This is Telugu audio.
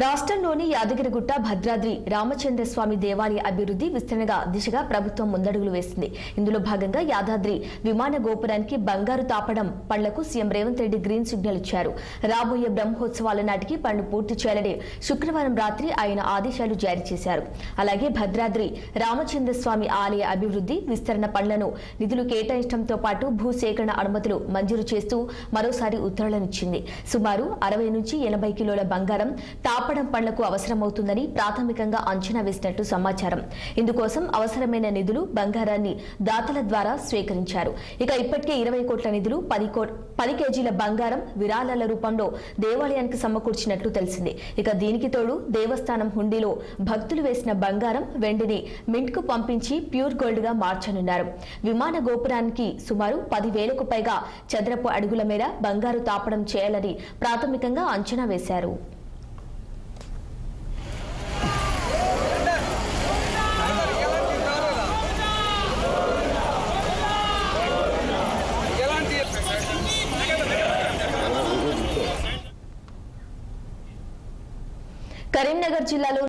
రాష్ట్రంలోని యాదగిరిగుట్ట భద్రాద్రి రామచంద్రస్వామి దేవాలయ అభివృద్ధి విస్తరణ దిశగా ప్రభుత్వం ముందడుగులు వేసింది. ఇందులో భాగంగా యాదాద్రి విమాన గోపురానికి బంగారు తాపడం పనులకు CM Revanth Reddy green signal ఇచ్చారు. రాబోయే బ్రహ్మోత్సవాల నాటికి పనులు పూర్తి చేయాలని శుక్రవారం రాత్రి ఆయన ఆదేశాలు జారీ చేశారు. అలాగే భద్రాద్రి రామచంద్రస్వామి ఆలయ అభివృద్ధి విస్తరణ పనులను నిధులు కేటాయించడంతో పాటు భూసేకరణ అనుమతులు మంజూరు చేస్తూ మరోసారి ఉత్తర్వులనిచ్చింది. సుమారు 60 నుంచి 80 కిలోల బంగారం తాపడం పనులకు అవసరమవుతుందని ప్రాథమికంగా అంచనా వేసినట్టు సమాచారం. ఇందుకోసం అవసరమైన నిధులు బంగారాన్ని దాతల ద్వారా స్వీకరించారు. ఇక ఇప్పటికే 20 కోట్ల నిధులు 10 కేజీల బంగారం విరాళాల రూపంలో దేవాలయానికి సమకూర్చినట్లు తెలిసింది. ఇక దీనికి తోడు దేవస్థానం హుండీలో భక్తులు వేసిన బంగారం వెండిని మింట్కు పంపించి ప్యూర్ గోల్డ్ గా మార్చనున్నారు. విమాన గోపురానికి సుమారు 10,000కు పైగా చదరపు అడుగుల మేర బంగారు తాపడం చేయాలని ప్రాథమికంగా అంచనా వేశారు. కరీంనగర్ జిల్లాలో